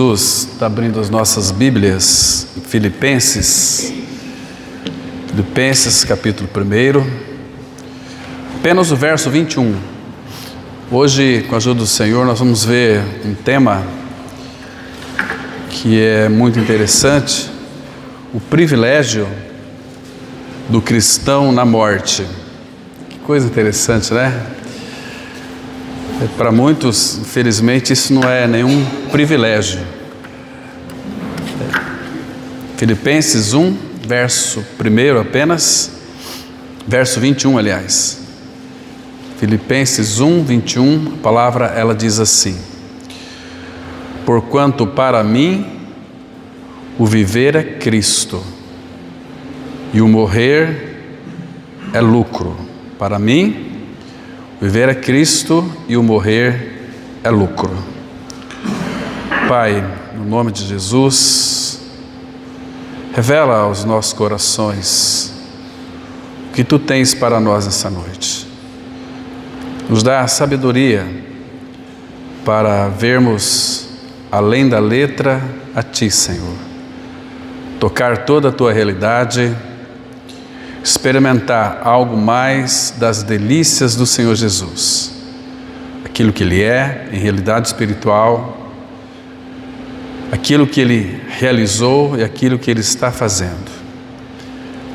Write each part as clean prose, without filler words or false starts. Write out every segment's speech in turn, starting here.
Jesus está abrindo as nossas Bíblias em Filipenses capítulo 1, apenas o verso 21. Hoje, com a ajuda do Senhor, nós vamos ver um tema que é muito interessante: o privilégio do cristão na morte. Que coisa interessante, né? Para muitos, infelizmente, isso não é nenhum privilégio. Filipenses 1, verso 1 apenas, verso 21, aliás. Filipenses 1, 21, a palavra, ela diz assim: porquanto para mim o viver é Cristo e o morrer é lucro. Para mim, viver é Cristo e o morrer é lucro. Pai, no nome de Jesus, revela aos nossos corações o que Tu tens para nós essa noite. Nos dá a sabedoria para vermos além da letra a Ti, Senhor. Tocar toda a Tua realidade, experimentar algo mais das delícias do Senhor Jesus, aquilo que Ele é em realidade espiritual, aquilo que Ele realizou e aquilo que Ele está fazendo.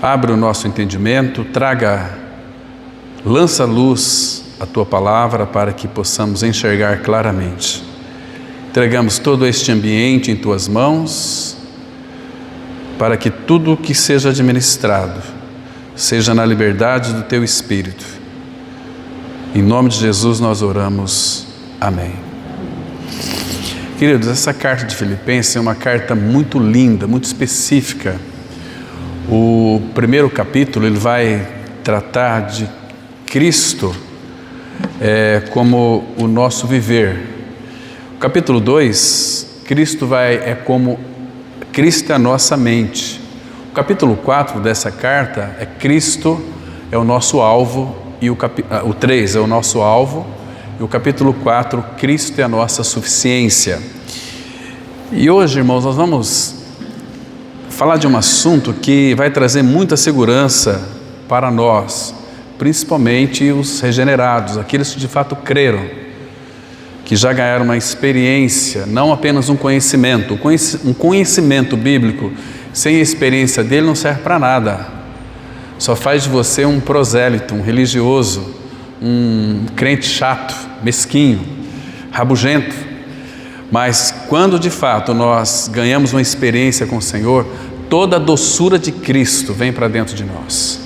Abre o nosso entendimento, lança luz a Tua palavra para que possamos enxergar claramente. Entregamos todo este ambiente em Tuas mãos, para que tudo o que seja administrado seja na liberdade do Teu Espírito. Em nome de Jesus nós oramos. Amém. Queridos, essa carta de Filipenses é uma carta muito linda, muito específica. O primeiro capítulo ele vai tratar de Cristo como o nosso viver. O capítulo 2, Cristo é a nossa mente. O capítulo 4 dessa carta é Cristo é o nosso alvo, e o 3 é o nosso alvo, e o capítulo 4, Cristo é a nossa suficiência. E hoje, irmãos, nós vamos falar de um assunto que vai trazer muita segurança para nós, principalmente os regenerados, aqueles que de fato creram, que já ganharam uma experiência, não apenas um conhecimento. Um conhecimento bíblico sem a experiência dele não serve para nada. Só faz de você um prosélito, um religioso, um crente chato, mesquinho, rabugento. Mas quando de fato nós ganhamos uma experiência com o Senhor, toda a doçura de Cristo vem para dentro de nós.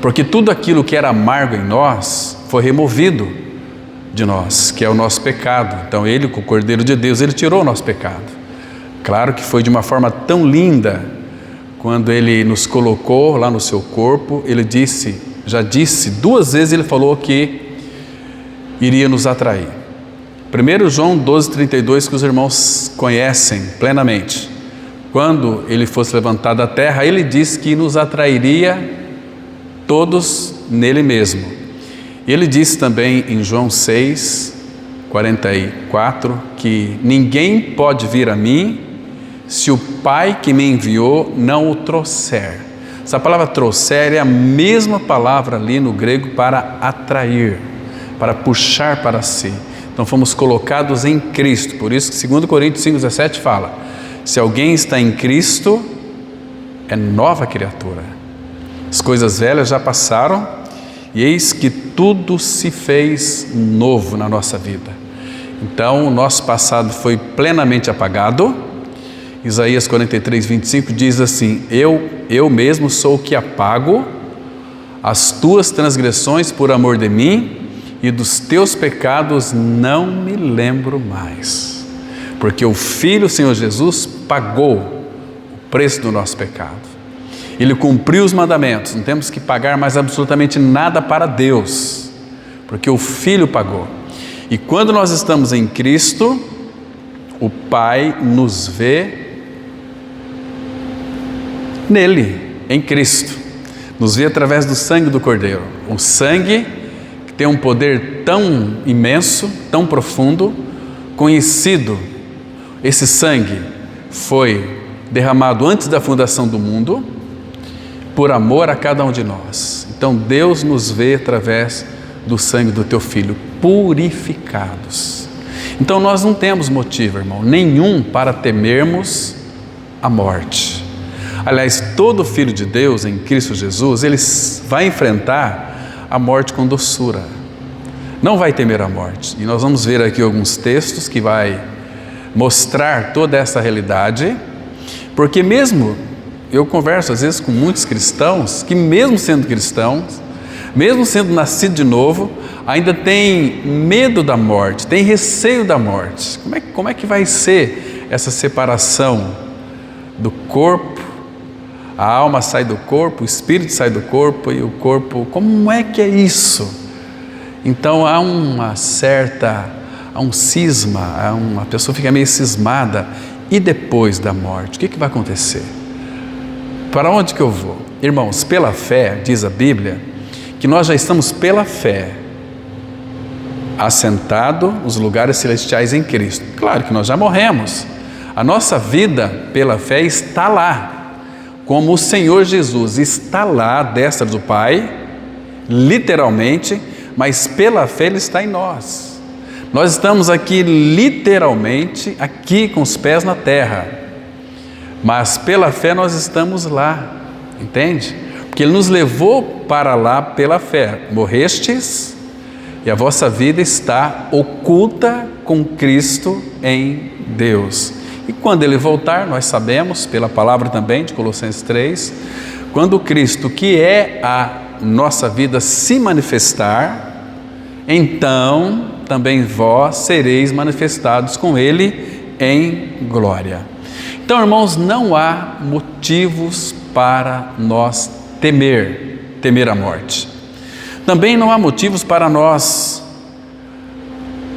Porque tudo aquilo que era amargo em nós foi removido de nós, que é o nosso pecado. Então Ele, com o Cordeiro de Deus, Ele tirou o nosso pecado. Claro que foi de uma forma tão linda, quando Ele nos colocou lá no Seu corpo. Ele já disse 2 vezes, Ele falou que iria nos atrair. 1 João 12,32, que os irmãos conhecem plenamente. Quando Ele fosse levantado da terra, Ele disse que nos atrairia todos nele mesmo. Ele disse também em João 6,44, que ninguém pode vir a mim se o Pai que me enviou não o trouxer. Essa palavra trouxer é a mesma palavra ali no grego para atrair, para puxar para si. Então fomos colocados em Cristo. Por isso que 2 Coríntios 5,17 fala: se alguém está em Cristo, é nova criatura. As coisas velhas já passaram e eis que tudo se fez novo na nossa vida. Então o nosso passado foi plenamente apagado. Isaías 43:25 diz assim: eu mesmo sou o que apago as tuas transgressões por amor de mim, e dos teus pecados não me lembro mais. Porque o Filho, o Senhor Jesus, pagou o preço do nosso pecado. Ele cumpriu os mandamentos, não temos que pagar mais absolutamente nada para Deus, porque o Filho pagou. E quando nós estamos em Cristo, o Pai nos vê nele, em Cristo, nos vê através do sangue do Cordeiro. O sangue que tem um poder tão imenso, tão profundo, conhecido esse sangue foi derramado antes da fundação do mundo, por amor a cada um de nós. Então Deus nos vê através do sangue do teu Filho, purificados. Então nós não temos motivo, irmão, nenhum para temermos a morte. Aliás, todo filho de Deus em Cristo Jesus, ele vai enfrentar a morte com doçura, não vai temer a morte. E nós vamos ver aqui alguns textos que vai mostrar toda essa realidade, porque mesmo, eu converso às vezes com muitos cristãos, que mesmo sendo cristãos, mesmo sendo nascido de novo, ainda tem medo da morte, tem receio da morte. Como é que vai ser essa separação do corpo? A alma sai do corpo, o espírito sai do corpo e o corpo, como é que é isso? Então há um cisma, a pessoa fica meio cismada. E depois da morte, o que vai acontecer? Para onde que eu vou? Irmãos, pela fé, diz a Bíblia, que nós já estamos pela fé assentados nos lugares celestiais em Cristo. Claro que nós já morremos. A nossa vida pela fé está lá, como o Senhor Jesus está lá à destra do Pai, literalmente, mas pela fé Ele está em nós. Nós estamos aqui literalmente, aqui com os pés na terra, mas pela fé nós estamos lá, entende? Porque Ele nos levou para lá pela fé. Morrestes e a vossa vida está oculta com Cristo em Deus. E quando Ele voltar, nós sabemos, pela palavra também de Colossenses 3, quando Cristo, que é a nossa vida, se manifestar, então também vós sereis manifestados com Ele em glória. Então, irmãos, não há motivos para nós temer a morte. Também não há motivos para nós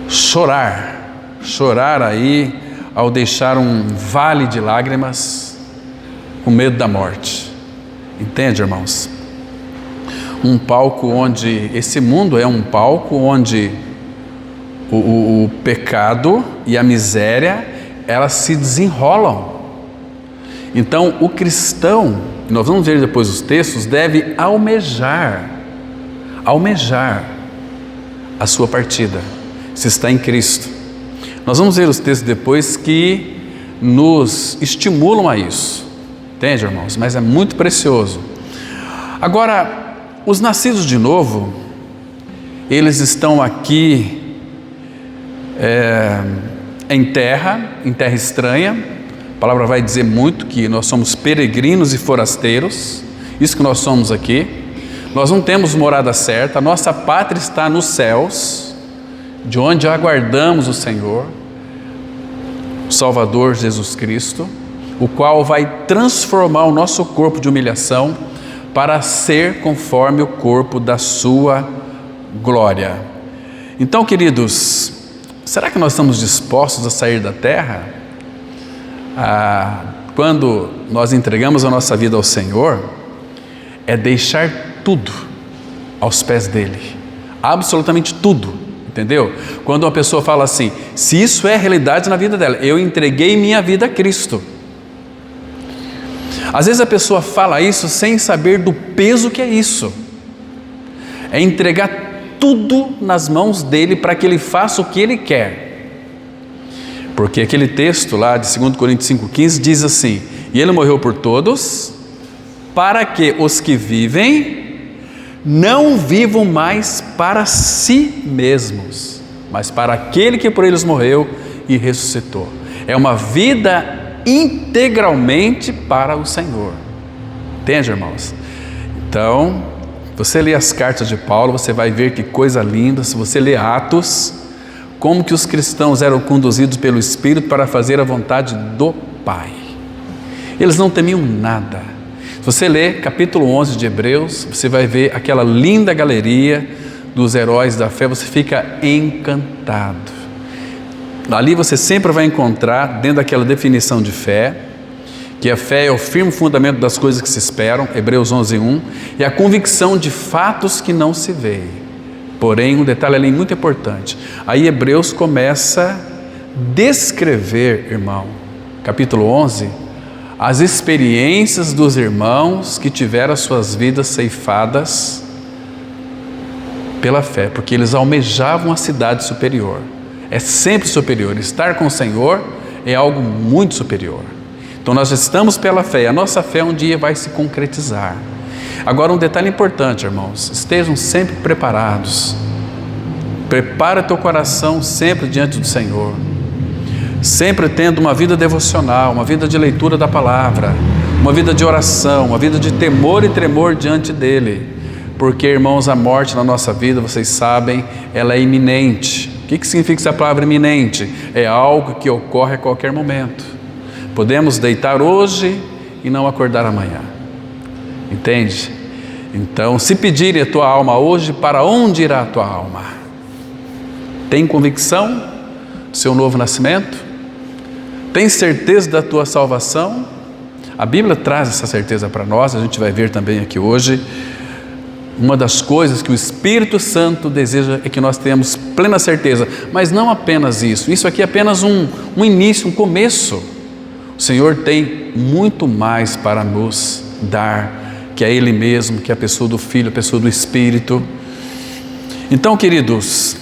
chorar aí ao deixar um vale de lágrimas com medo da morte. Entende, irmãos? Um palco onde, esse mundo é um palco onde o pecado e a miséria, elas se desenrolam. Então o cristão, nós vamos ver depois os textos, deve almejar a sua partida, se está em Cristo. Nós vamos ver os textos depois que nos estimulam a isso, entende, irmãos? Mas é muito precioso. Agora, os nascidos de novo, eles estão aqui em terra estranha. A palavra vai dizer muito que nós somos peregrinos e forasteiros, isso que nós somos aqui. Nós não temos morada certa, a nossa pátria está nos céus, de onde aguardamos o Senhor, o Salvador Jesus Cristo, o qual vai transformar o nosso corpo de humilhação para ser conforme o corpo da sua glória. Então, queridos, será que nós estamos dispostos a sair da terra? Quando nós entregamos a nossa vida ao Senhor, é deixar tudo aos pés dele, absolutamente tudo, entendeu? Quando uma pessoa fala assim, se isso é realidade na vida dela, eu entreguei minha vida a Cristo. Às vezes a pessoa fala isso sem saber do peso que é isso, é entregar tudo nas mãos dele para que ele faça o que ele quer. Porque aquele texto lá de 2 Coríntios 5,15 diz assim, e ele morreu por todos, para que os que vivem não vivam mais para si mesmos, mas para aquele que por eles morreu e ressuscitou. É uma vida integralmente para o Senhor. Entende, irmãos? Então, você lê as cartas de Paulo, você vai ver que coisa linda. Se você lê Atos, como que os cristãos eram conduzidos pelo Espírito para fazer a vontade do Pai. Eles não temiam nada. Se você lê capítulo 11 de Hebreus, você vai ver aquela linda galeria dos heróis da fé, você fica encantado. Ali você sempre vai encontrar, dentro daquela definição de fé, que a fé é o firme fundamento das coisas que se esperam, Hebreus 11:1, e a convicção de fatos que não se veem. Porém, um detalhe ali muito importante, aí Hebreus começa descrever, irmão, capítulo 11, as experiências dos irmãos que tiveram as suas vidas ceifadas pela fé, porque eles almejavam a cidade superior. É sempre superior. Estar com o Senhor é algo muito superior. Então nós estamos pela fé, e a nossa fé um dia vai se concretizar. Agora, um detalhe importante, irmãos: estejam sempre preparados. Prepara teu coração sempre diante do Senhor, sempre tendo uma vida devocional, uma vida de leitura da palavra, uma vida de oração, uma vida de temor e tremor diante dele, porque, irmãos, a morte na nossa vida, vocês sabem, ela é iminente. O que significa essa palavra iminente? É algo que ocorre a qualquer momento. Podemos deitar hoje e não acordar amanhã, entende? Então, se pedirem a tua alma hoje, para onde irá a tua alma? Tem convicção do seu novo nascimento? Tem certeza da tua salvação? A Bíblia traz essa certeza para nós, a gente vai ver também aqui hoje. Uma das coisas que o Espírito Santo deseja é que nós tenhamos plena certeza, mas não apenas isso. Isso aqui é apenas um início, um começo. O Senhor tem muito mais para nos dar, que é Ele mesmo, que é a pessoa do Filho, a pessoa do Espírito. Então, queridos,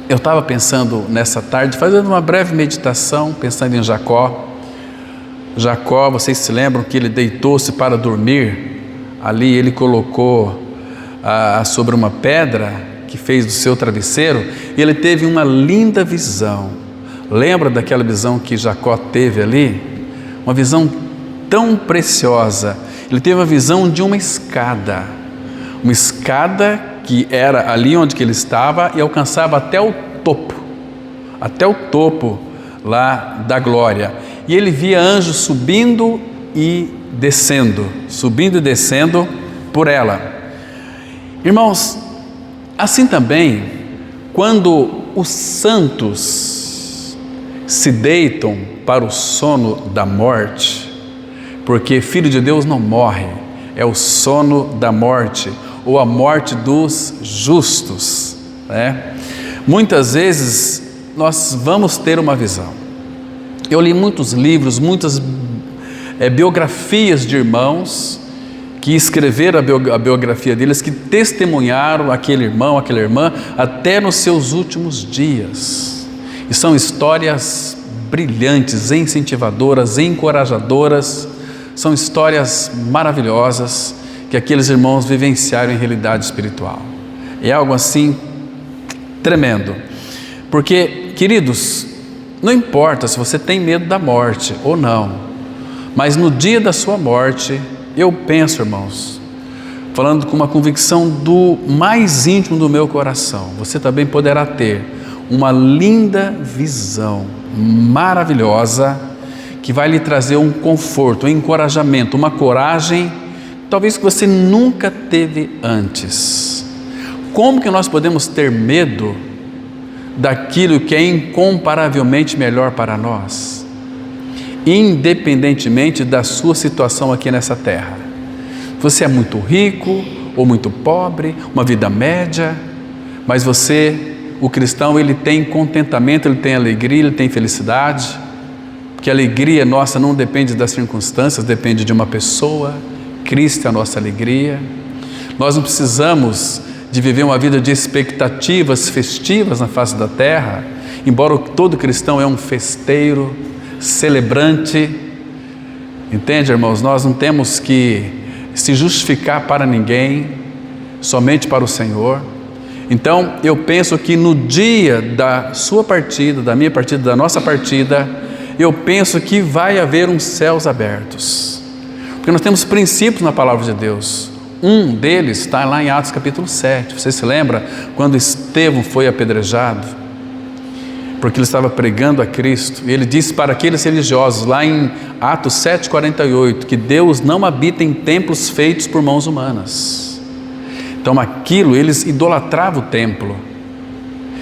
eu estava pensando nessa tarde, fazendo uma breve meditação, pensando em Jacó. Jacó, vocês se lembram que ele deitou-se para dormir? Ali ele colocou sobre uma pedra que fez do seu travesseiro, e ele teve uma linda visão. Lembra daquela visão que Jacó teve ali? Uma visão tão preciosa. Ele teve a visão de uma escada que era ali onde que ele estava e alcançava até o topo lá da glória. E ele via anjos subindo e descendo por ela. Irmãos, assim também, quando os santos se deitam para o sono da morte, porque Filho de Deus não morre, é o sono da morte, ou a morte dos justos, né? Muitas vezes nós vamos ter uma visão. Eu li muitos livros, muitas biografias de irmãos que escreveram a biografia deles, que testemunharam aquele irmão, aquela irmã, até nos seus últimos dias. E são histórias brilhantes, incentivadoras, encorajadoras, são histórias maravilhosas que aqueles irmãos vivenciaram em realidade espiritual. É algo assim tremendo, porque, queridos, não importa se você tem medo da morte ou não, mas no dia da sua morte, eu penso, irmãos, falando com uma convicção do mais íntimo do meu coração, você também poderá ter uma linda visão maravilhosa que vai lhe trazer um conforto, um encorajamento, uma coragem, talvez que você nunca teve antes. Como que nós podemos ter medo daquilo que é incomparavelmente melhor para nós, independentemente da sua situação aqui nessa terra? Você é muito rico ou muito pobre, uma vida média, mas você, o cristão, ele tem contentamento, ele tem alegria, ele tem felicidade, porque a alegria nossa não depende das circunstâncias, depende de uma pessoa. Cristo é a nossa alegria. Nós não precisamos de viver uma vida de expectativas festivas na face da terra, embora todo cristão é um festeiro, celebrante. Entende, irmãos? Nós não temos que se justificar para ninguém, somente para o Senhor. Então, eu penso que no dia da sua partida, da minha partida, da nossa partida, eu penso que vai haver uns céus abertos, porque nós temos princípios na palavra de Deus. Um deles está lá em Atos capítulo 7. Você se lembra quando Estevão foi apedrejado? Porque ele estava pregando a Cristo. E ele disse para aqueles religiosos, lá em Atos 7,48, que Deus não habita em templos feitos por mãos humanas. Então aquilo, eles idolatravam o templo.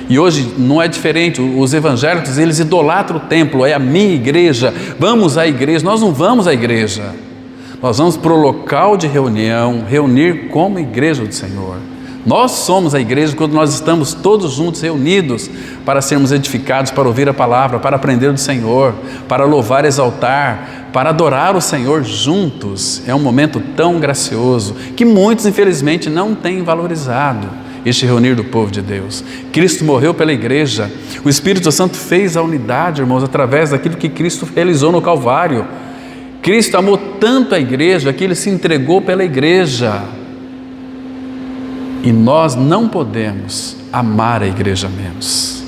E hoje não é diferente. Os evangélicos, eles idolatram o templo. É a minha igreja, vamos à igreja. Nós não vamos à igreja. Nós vamos para o local de reunião, reunir como igreja do Senhor. Nós somos a igreja quando nós estamos todos juntos, reunidos, para sermos edificados, para ouvir a palavra, para aprender do Senhor, para louvar, exaltar, para adorar o Senhor juntos. É um momento tão gracioso que muitos, infelizmente, não têm valorizado este reunir do povo de Deus. Cristo morreu pela igreja, o Espírito Santo fez a unidade, irmãos, através daquilo que Cristo realizou no Calvário. Cristo amou tanto a igreja que Ele se entregou pela igreja. E nós não podemos amar a igreja menos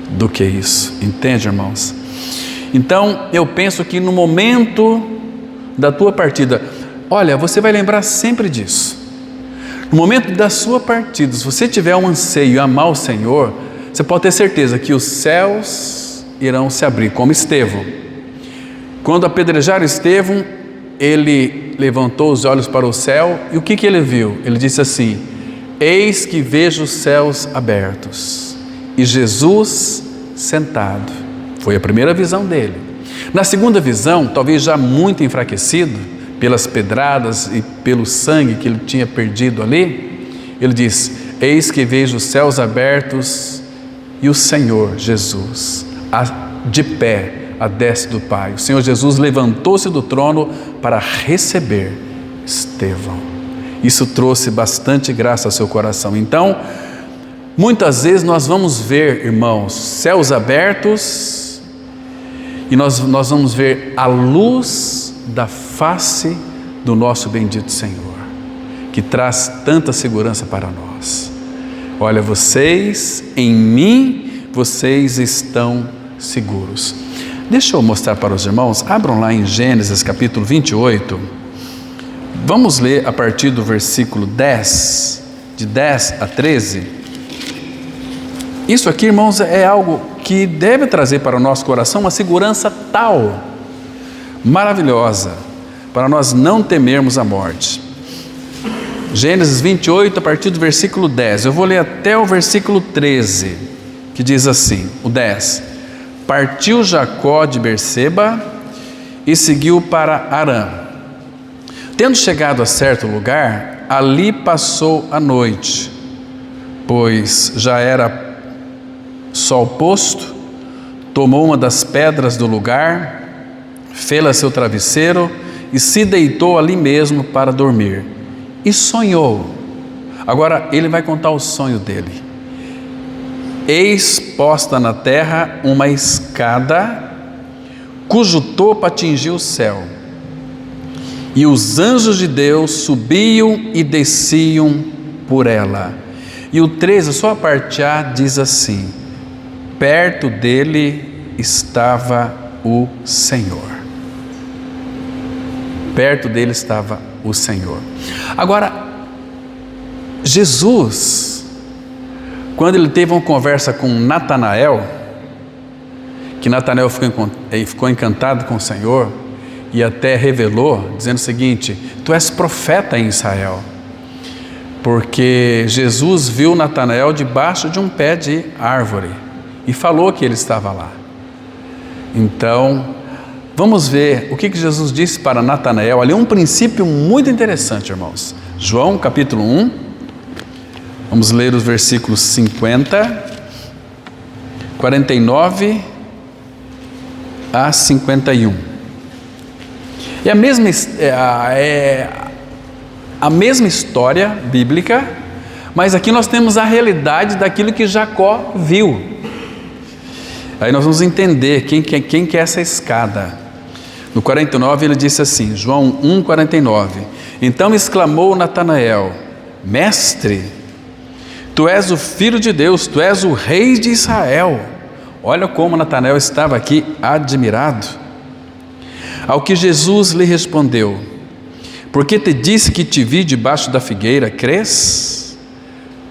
do que isso, entende, irmãos? Então, eu penso que no momento da tua partida, olha, você vai lembrar sempre disso. No momento da sua partida, se você tiver um anseio e amar o Senhor, você pode ter certeza que os céus irão se abrir, como Estevão. Quando apedrejaram Estevão, ele levantou os olhos para o céu e o que ele viu? Ele disse assim: eis que vejo os céus abertos e Jesus sentado. Foi a primeira visão dele. Na segunda visão, talvez já muito enfraquecido pelas pedradas e pelo sangue que ele tinha perdido ali, ele diz: eis que vejo os céus abertos e o Senhor Jesus de pé à destra do Pai. O Senhor Jesus levantou-se do trono para receber Estevão. Isso trouxe bastante graça ao seu coração. Então, muitas vezes nós vamos ver, irmãos, céus abertos e nós vamos ver a luz da face do nosso bendito Senhor, que traz tanta segurança para nós. Olha, vocês, em mim, vocês estão seguros. Deixa eu mostrar para os irmãos, abram lá em Gênesis capítulo 28, vamos ler a partir do versículo 10, de 10 a 13. Isso aqui, irmãos, é algo que deve trazer para o nosso coração uma segurança tal, maravilhosa, para nós não temermos a morte. Gênesis 28, a partir do versículo 10, eu vou ler até o versículo 13, que diz assim, o 10: partiu Jacó de Berseba e seguiu para Harã. Tendo chegado a certo lugar, ali passou a noite, pois já era sol posto. Tomou uma das pedras do lugar, fê-la seu travesseiro e se deitou ali mesmo para dormir. E sonhou. Agora ele vai contar o sonho dele. Eis posta na terra uma escada, cujo topo atingiu o céu. E os anjos de Deus subiam e desciam por ela. E o 13, só a parte A, diz assim: perto dele estava o Senhor. Perto dele estava o Senhor. Agora, Jesus, quando ele teve uma conversa com Natanael, que Natanael ficou encantado com o Senhor e até revelou, dizendo o seguinte: tu és profeta em Israel, porque Jesus viu Natanael debaixo de um pé de árvore e falou que ele estava lá. Então, vamos ver o que Jesus disse para Natanael. Ali é um princípio muito interessante, irmãos. João capítulo 1, vamos ler os versículos 50, 49 a 51. E a mesma história bíblica, mas aqui nós temos a realidade daquilo que Jacó viu. Aí nós vamos entender quem que é essa escada. No 49 ele disse assim, João 1,49: então exclamou Natanael: mestre, tu és o Filho de Deus, tu és o Rei de Israel. Olha como Natanael estava aqui admirado. Ao que Jesus lhe respondeu: porque te disse que te vi debaixo da figueira, crês?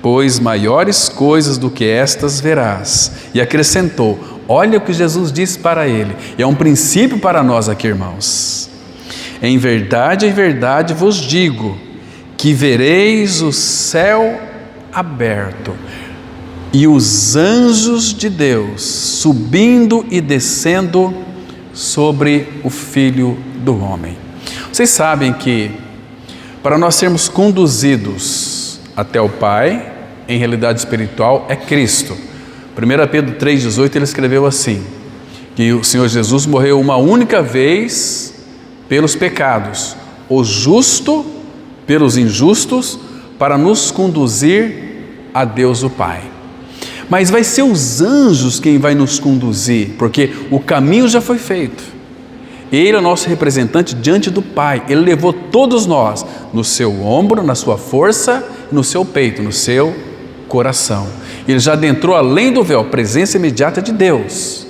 Pois maiores coisas do que estas verás. E acrescentou: olha o que Jesus disse para ele, e é um princípio para nós aqui, irmãos. Em verdade vos digo, que vereis o céu aberto, e os anjos de Deus subindo e descendo sobre o Filho do Homem. Vocês sabem que para nós sermos conduzidos até o Pai, em realidade espiritual é Cristo. 1 Pedro 3,18 ele escreveu assim, que o Senhor Jesus morreu uma única vez pelos pecados, o justo pelos injustos, para nos conduzir a Deus o Pai. Mas vai ser os anjos quem vai nos conduzir, porque o caminho já foi feito. Ele é o nosso representante diante do Pai. Ele levou todos nós no seu ombro, na sua força, no seu peito, no seu coração. Ele já adentrou além do véu, presença imediata de Deus.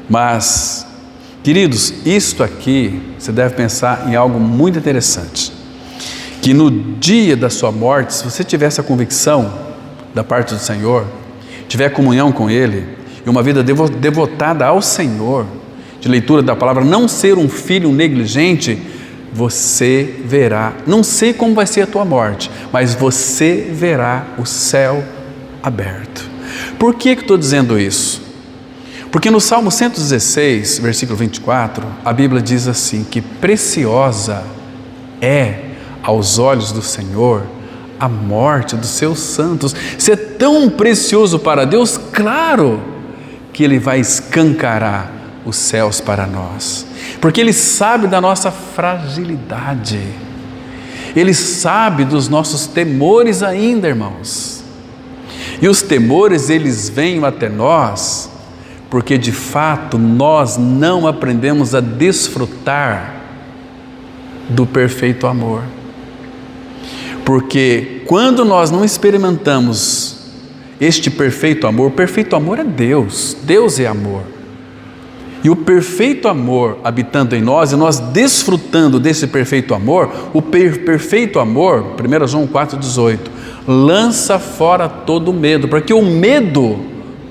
Mas, queridos, isto aqui, você deve pensar em algo muito interessante. Que no dia da sua morte, se você tiver essa convicção da parte do Senhor, tiver comunhão com Ele, e uma vida devotada ao Senhor, de leitura da palavra, não ser um filho negligente, você verá, não sei como vai ser a tua morte, mas você verá o céu aberto. Por que estou dizendo isso? Porque no Salmo 116, versículo 24, a Bíblia diz assim, que preciosa é aos olhos do Senhor a morte dos seus santos. Se é tão precioso para Deus, claro que Ele vai escancarar os céus para nós, porque Ele sabe da nossa fragilidade, Ele sabe dos nossos temores ainda, irmãos, e os temores eles vêm até nós, porque de fato nós não aprendemos a desfrutar do perfeito amor, porque quando nós não experimentamos este perfeito amor, o perfeito amor é Deus, Deus é amor, e o perfeito amor habitando em nós, e nós desfrutando desse perfeito amor, o perfeito amor, 1 João 4,18, lança fora todo medo, porque o medo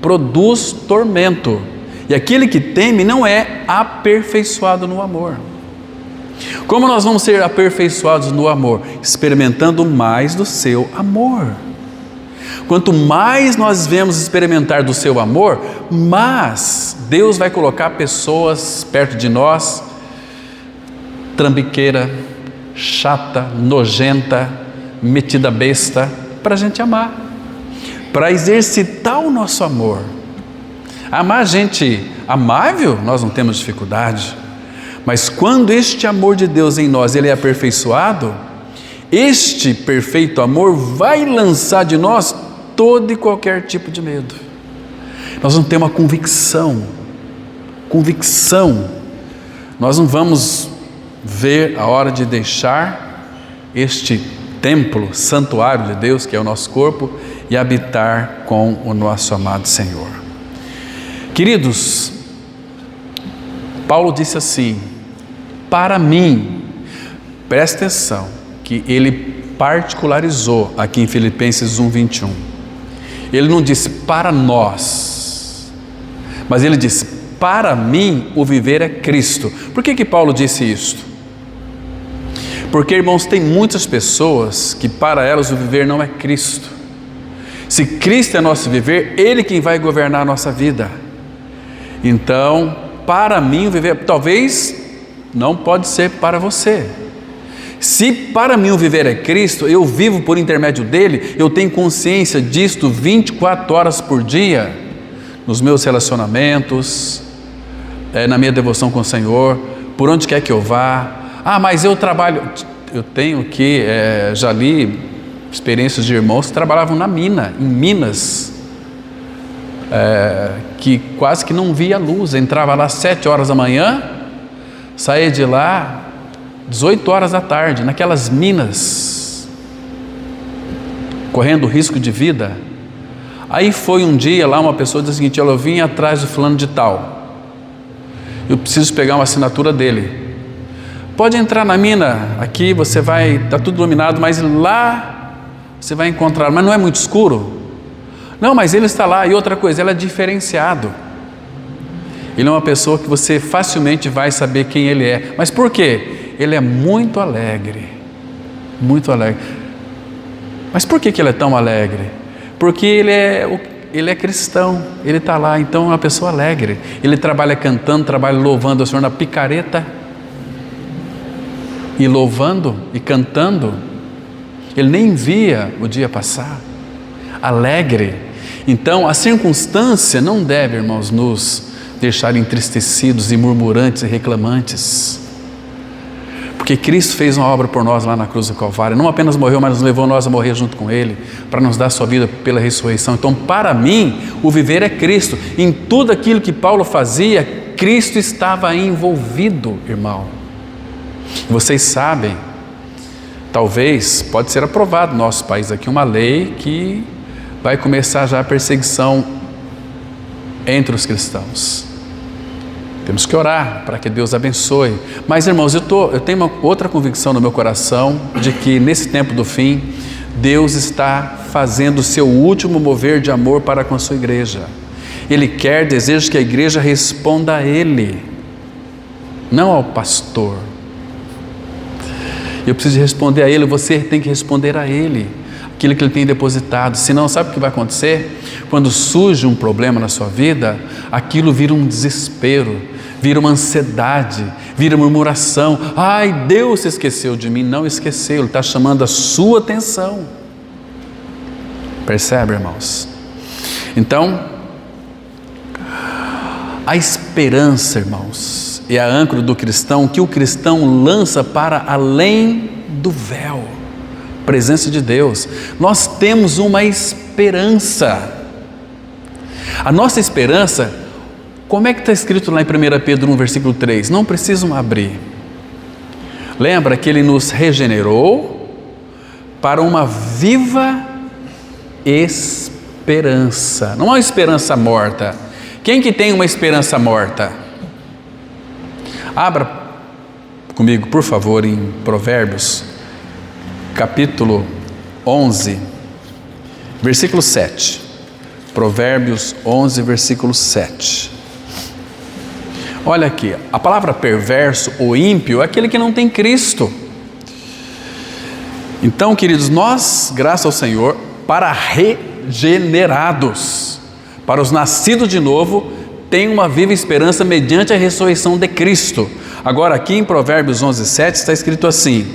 produz tormento, e aquele que teme não é aperfeiçoado no amor. Como nós vamos ser aperfeiçoados no amor? Experimentando mais do seu amor. Quanto mais nós vemos experimentar do seu amor, mais Deus vai colocar pessoas perto de nós, trambiqueira, chata, nojenta, metida besta, para a gente amar, para exercitar o nosso amor. Amar gente amável, nós não temos dificuldade, mas quando este amor de Deus em nós, ele é aperfeiçoado, este perfeito amor vai lançar de nós todo e qualquer tipo de medo. Nós vamos ter uma convicção, nós não vamos ver a hora de deixar este templo, santuário de Deus, que é o nosso corpo, e habitar com o nosso amado Senhor. Queridos, Paulo disse assim, para mim, presta atenção, que ele particularizou aqui em Filipenses 1:21. Ele não disse para nós, mas ele disse, para mim o viver é Cristo. Por que Paulo disse isto? Porque, irmãos, tem muitas pessoas que para elas o viver não é Cristo. Se Cristo é nosso viver, Ele quem vai governar a nossa vida. Então, para mim o viver, talvez não pode ser para você. Se para mim o viver é Cristo, eu vivo por intermédio dele, eu tenho consciência disto 24 horas por dia, nos meus relacionamentos, na minha devoção com o Senhor, por onde quer que eu vá. Mas eu trabalho, eu tenho que, já li experiências de irmãos que trabalhavam na mina, em Minas, que quase que não via luz, entrava lá às 7 horas da manhã, saía de lá 18 horas da tarde, naquelas minas, correndo risco de vida. Aí foi um dia lá, uma pessoa disse o seguinte, eu vim atrás do fulano de tal, eu preciso pegar uma assinatura dele, pode entrar na mina, aqui você vai, está tudo iluminado, mas lá você vai encontrar, mas não é muito escuro? Não, mas ele está lá. E outra coisa, ele é diferenciado, ele é uma pessoa que você facilmente vai saber quem ele é. Mas por quê? Ele é muito alegre, muito alegre. Mas por que ele é tão alegre? Porque ele é cristão, ele está lá, então é uma pessoa alegre. Ele trabalha cantando, trabalha louvando o Senhor na picareta, e louvando e cantando, ele nem via o dia passar. alegre. Então, a circunstância não deve, irmãos, nos deixar entristecidos e murmurantes e reclamantes. Porque Cristo fez uma obra por nós lá na cruz do Calvário. Não apenas morreu, mas nos levou nós a morrer junto com Ele, para nos dar a sua vida pela ressurreição. Então, para mim, o viver é Cristo. Em tudo aquilo que Paulo fazia, Cristo estava envolvido, irmão. Vocês sabem, talvez, pode ser aprovado no nosso país aqui uma lei que vai começar já a perseguição entre os cristãos. Temos que orar para que Deus abençoe. Mas, irmãos, eu tenho uma outra convicção no meu coração de que nesse tempo do fim, Deus está fazendo o seu último mover de amor para com a sua igreja. Ele quer, deseja que a igreja responda a Ele, não ao pastor. Eu preciso responder a Ele, você tem que responder a Ele aquilo que Ele tem depositado. Senão, sabe o que vai acontecer? Quando surge um problema na sua vida, aquilo vira um desespero, vira uma ansiedade, vira murmuração. Ai, Deus se esqueceu de mim. Não esqueceu, Ele está chamando a sua atenção. Percebe, irmãos? Então, a esperança, irmãos, é a âncora do cristão, que o cristão lança para além do véu, presença de Deus. Nós temos uma esperança. A nossa esperança, como é que está escrito lá em 1 Pedro 1, versículo 3? Não precisam abrir. Lembra que Ele nos regenerou para uma viva esperança. Não é uma esperança morta. Quem que tem uma esperança morta? Abra comigo, por favor, em Provérbios, capítulo 11, versículo 7. Provérbios 11, versículo 7. Olha aqui, a palavra perverso ou ímpio é aquele que não tem Cristo. Então, queridos, nós, graças ao Senhor, para regenerados, para os nascidos de novo, tem uma viva esperança mediante a ressurreição de Cristo. Agora, aqui em Provérbios 11, 7 está escrito assim: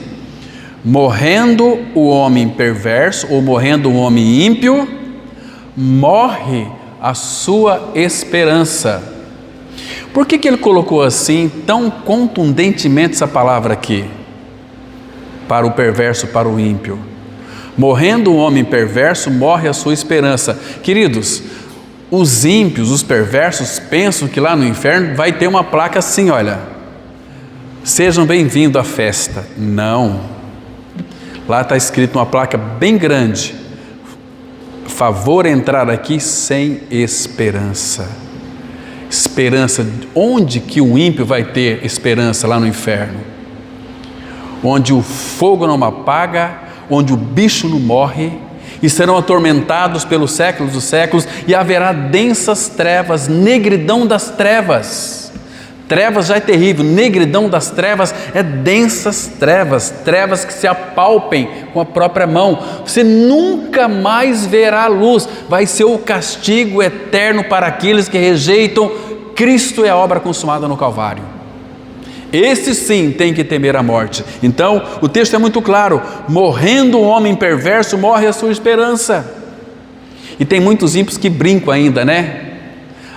morrendo o homem perverso ou morrendo o homem ímpio, morre a sua esperança. Por que ele colocou assim, tão contundentemente essa palavra aqui? Para o perverso, para o ímpio. Morrendo o homem perverso, morre a sua esperança. Queridos, os ímpios, os perversos, pensam que lá no inferno vai ter uma placa assim, olha, sejam bem-vindos à festa. Não. Lá está escrito uma placa bem grande: favor entrar aqui sem esperança. Esperança, onde que o ímpio vai ter esperança? Lá no inferno, onde o fogo não apaga, onde o bicho não morre, e serão atormentados pelos séculos dos séculos, e haverá densas trevas, negridão das trevas. Trevas já é terrível, negridão das trevas é densas trevas, trevas que se apalpem com a própria mão. Você nunca mais verá a luz, vai ser o castigo eterno para aqueles que rejeitam Cristo e a obra consumada no Calvário. Esse sim tem que temer a morte. Então, o texto é muito claro: morrendo o homem perverso, morre a sua esperança. E tem muitos ímpios que brincam ainda, né?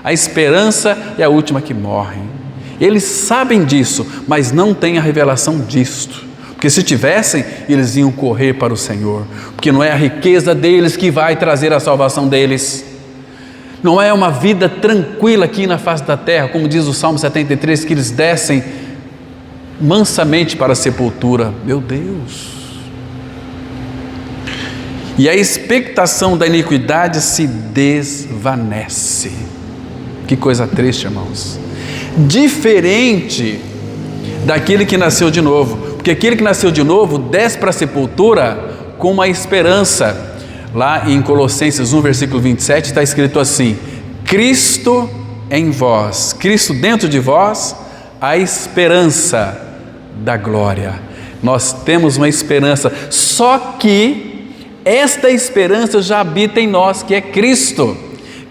A esperança é a última que morre. Eles sabem disso, mas não têm a revelação disto. Porque se tivessem, eles iam correr para o Senhor. Porque não é a riqueza deles que vai trazer a salvação deles. Não é uma vida tranquila aqui na face da terra, como diz o Salmo 73, que eles descem mansamente para a sepultura. Meu Deus! E a expectação da iniquidade se desvanece. Que coisa triste, irmãos. Diferente daquele que nasceu de novo, porque aquele que nasceu de novo desce para a sepultura com uma esperança. Lá em Colossenses 1, versículo 27 está escrito assim: Cristo em vós, Cristo dentro de vós, a esperança da glória. Nós temos uma esperança, só que esta esperança já habita em nós, que é Cristo.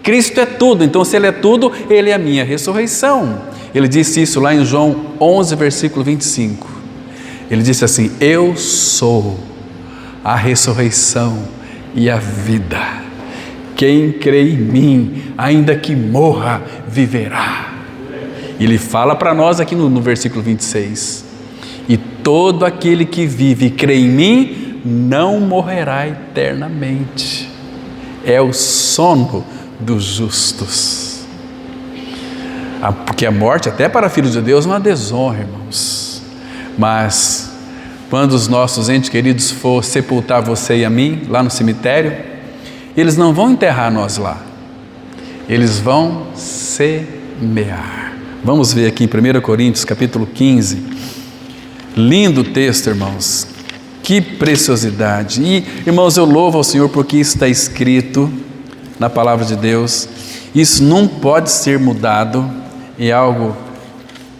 Cristo é tudo, então se Ele é tudo, Ele é a minha ressurreição. Ele disse isso lá em João 11, versículo 25. Ele disse assim: eu sou a ressurreição e a vida. quem crê em mim, ainda que morra, viverá. Ele fala para nós aqui no versículo 26, e todo aquele que vive e crê em mim, não morrerá eternamente. É o sono dos justos. Porque a morte, até para filhos de Deus, é uma desonra, irmãos. Mas quando os nossos entes queridos for sepultar você e a mim, lá no cemitério, eles não vão enterrar nós lá. Eles vão semear. Vamos ver aqui em 1 Coríntios, capítulo 15. Lindo texto, irmãos. Que preciosidade. E, irmãos, eu louvo ao Senhor porque isso está escrito na palavra de Deus. Isso não pode ser mudado. É algo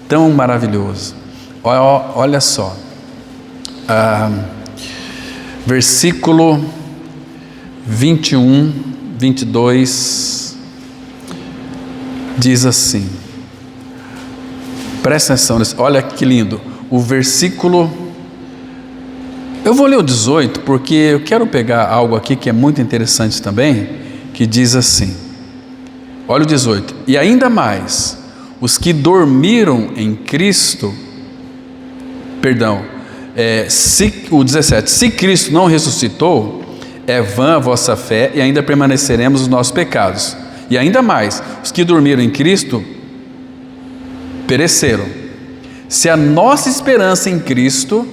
tão maravilhoso. Olha só. Versículo 21, 22. Diz assim. Presta atenção nisso. Olha que lindo. O versículo... Eu vou ler o 18 porque eu quero pegar algo aqui que é muito interessante também, que diz assim, olha o 18, e ainda mais, os que dormiram em Cristo, o 17, se Cristo não ressuscitou, é vã a vossa fé e ainda permaneceremos nos nossos pecados. E ainda mais, os que dormiram em Cristo pereceram. Se a nossa esperança em Cristo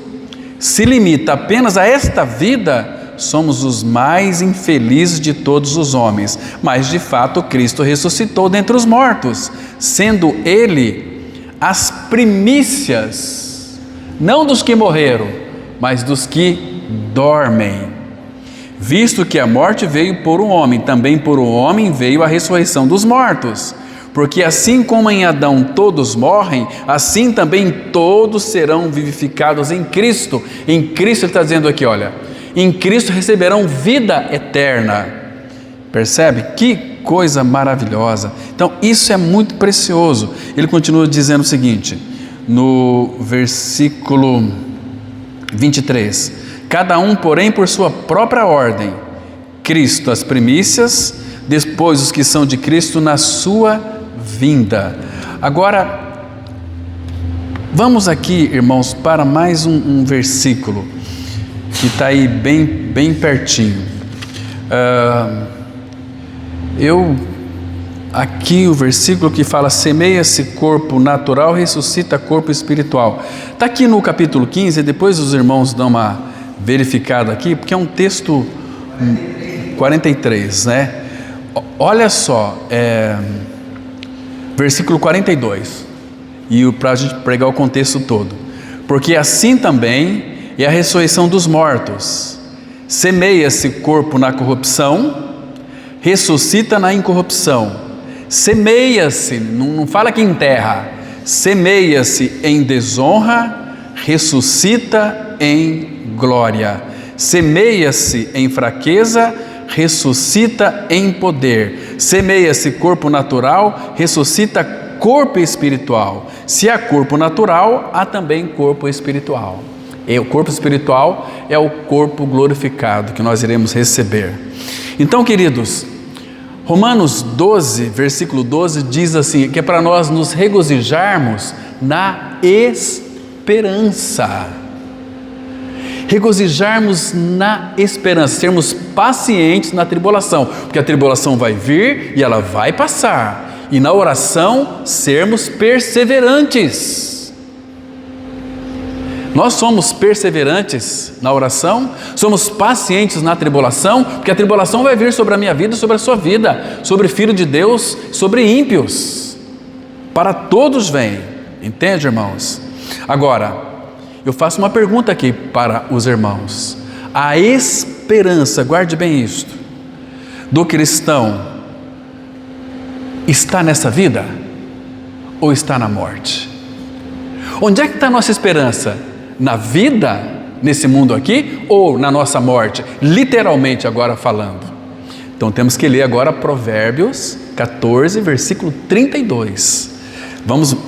se limita apenas a esta vida, somos os mais infelizes de todos os homens. Mas de fato Cristo ressuscitou dentre os mortos, sendo Ele as primícias, não dos que morreram, mas dos que dormem. Visto que a morte veio por um homem, também por um homem veio a ressurreição dos mortos. Porque assim como em Adão todos morrem, assim também todos serão vivificados em Cristo. Em Cristo ele está dizendo aqui, olha, em Cristo receberão vida eterna. Percebe? Que coisa maravilhosa. Então isso é muito precioso. Ele continua dizendo o seguinte, no versículo 23, cada um porém por sua própria ordem, Cristo as primícias, depois os que são de Cristo na sua vinda. Agora, vamos aqui, irmãos, para mais um versículo que está aí bem pertinho. Aqui o versículo que fala, semeia-se corpo natural, ressuscita corpo espiritual. Está aqui no capítulo 15, depois os irmãos dão uma verificada aqui, porque é um texto 43, né? Olha só, versículo 42, e para a gente pregar o contexto todo, porque assim também é a ressurreição dos mortos, semeia-se corpo na corrupção, ressuscita na incorrupção, semeia-se, não fala que enterra, semeia-se em desonra, ressuscita em glória, semeia-se em fraqueza, ressuscita em poder, semeia-se corpo natural, ressuscita corpo espiritual. Se há corpo natural, há também corpo espiritual. E o corpo espiritual é o corpo glorificado que nós iremos receber. Então, queridos, Romanos 12, versículo 12 diz assim, que é para nós nos regozijarmos na esperança. Regozijarmos na esperança, sermos pacientes na tribulação, porque a tribulação vai vir e ela vai passar, e na oração sermos perseverantes. Nós somos perseverantes na oração, somos pacientes na tribulação, porque a tribulação vai vir sobre a minha vida, sobre a sua vida, sobre o Filho de Deus, sobre ímpios, para todos vem, entende, irmãos? Agora, eu faço uma pergunta aqui para os irmãos. A esperança, guarde bem isto, do cristão está nessa vida ou está na morte? Onde é que está a nossa esperança? Na vida, nesse mundo aqui, ou na nossa morte? Literalmente agora falando. Então temos que ler agora Provérbios 14, versículo 32.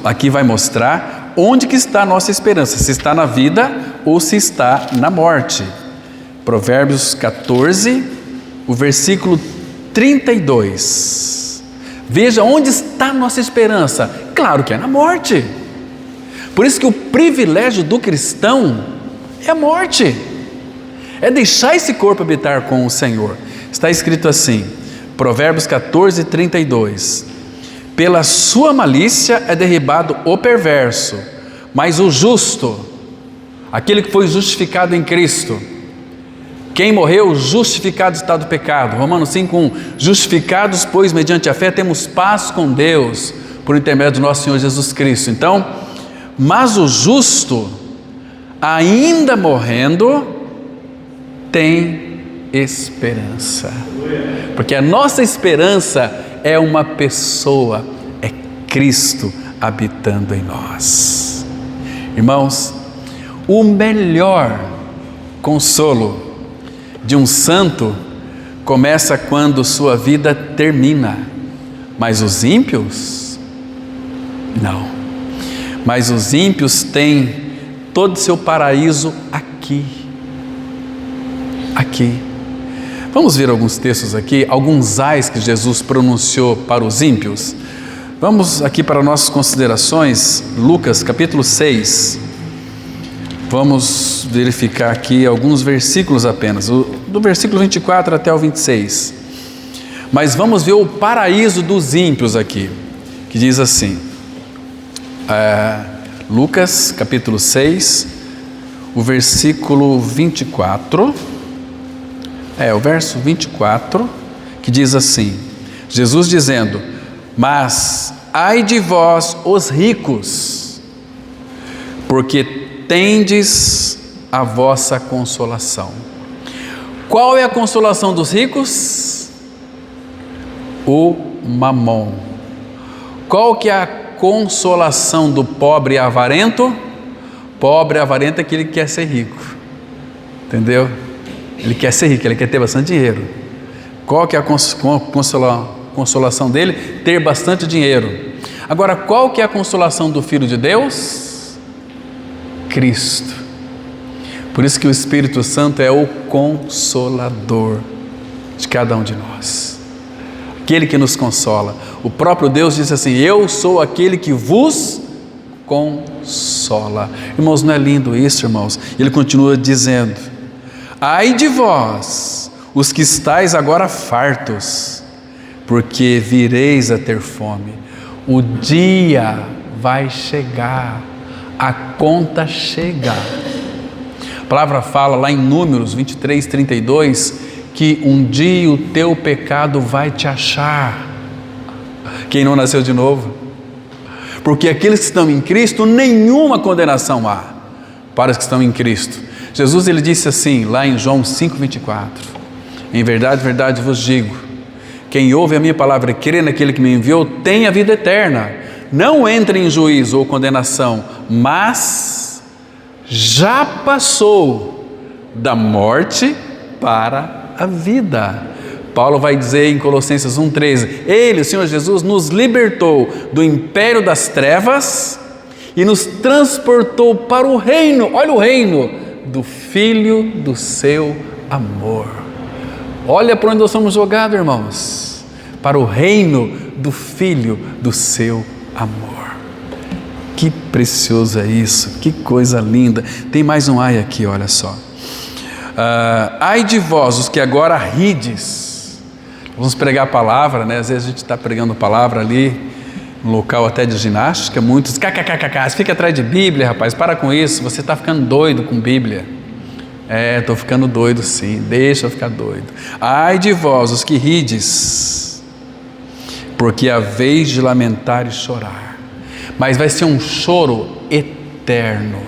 Aqui vai mostrar onde que está a nossa esperança, se está na vida ou se está na morte. Provérbios 14, o versículo 32. Veja onde está a nossa esperança. Claro que é na morte. Por isso que o privilégio do cristão é a morte. É deixar esse corpo habitar com o Senhor. Está escrito assim, Provérbios 14, 32. Pela sua malícia é derribado o perverso, mas o justo, aquele que foi justificado em Cristo, quem morreu justificado está do pecado. Romanos 5:1. Justificados, pois, mediante a fé, temos paz com Deus, por intermédio do nosso Senhor Jesus Cristo. Então, mas o justo, ainda morrendo, tem esperança. Porque a nossa esperança é uma pessoa, é Cristo habitando em nós. Irmãos, o melhor consolo de um santo começa quando sua vida termina, mas os ímpios, não. Mas os ímpios têm todo o seu paraíso aqui. Aqui. Vamos ver alguns textos aqui, alguns ais que Jesus pronunciou para os ímpios. Vamos aqui para nossas considerações, Lucas capítulo 6. Vamos verificar aqui alguns versículos apenas, do versículo 24 até o 26. Mas vamos ver o paraíso dos ímpios aqui, que diz assim, Lucas capítulo 6, o versículo 24, o verso 24, que diz assim, Jesus dizendo, mas ai de vós os ricos, porque tendes a vossa consolação. Qual é a consolação dos ricos? O mamon. Qual que é a consolação do pobre e avarento? Pobre e avarento é aquele que quer ser rico, entendeu? Ele quer ser rico, ele quer ter bastante dinheiro. Qual que é a consolação dele? Ter bastante dinheiro. Agora, qual que é a consolação do Filho de Deus? Cristo. Por isso que o Espírito Santo é o consolador de cada um de nós, aquele que nos consola. O próprio Deus disse assim, eu sou aquele que vos consola. Irmãos, não é lindo isso, irmãos? Ele continua dizendo, ai de vós, os que estáis agora fartos, porque vireis a ter fome. O dia vai chegar, a conta chega. A palavra fala lá em Números 23, 32, que um dia o teu pecado vai te achar. Quem não nasceu de novo? Porque aqueles que estão em Cristo, nenhuma condenação há para os que estão em Cristo. Jesus ele disse assim, lá em João 5:24, em verdade, verdade vos digo, quem ouve a minha palavra e crê naquele que me enviou, tem a vida eterna, não entra em juízo ou condenação, mas já passou da morte para a vida. Paulo vai dizer em Colossenses 1:13, ele, o Senhor Jesus, nos libertou do império das trevas e nos transportou para o reino, olha o reino, do Filho do seu amor. Olha para onde nós somos jogados, irmãos, para o reino do Filho do seu amor. Que precioso é isso, que coisa linda. Tem mais um ai aqui, olha só. Ai de vós, os que agora rides. Vamos pregar a palavra, né? Às vezes a gente está pregando palavra ali, no local até de ginástica, muitos, kkkk, fica atrás de Bíblia, rapaz, para com isso, você está ficando doido com Bíblia. Estou ficando doido sim, deixa eu ficar doido. Ai de vós, os que rides, porque a vez de lamentar e chorar, mas vai ser um choro eterno,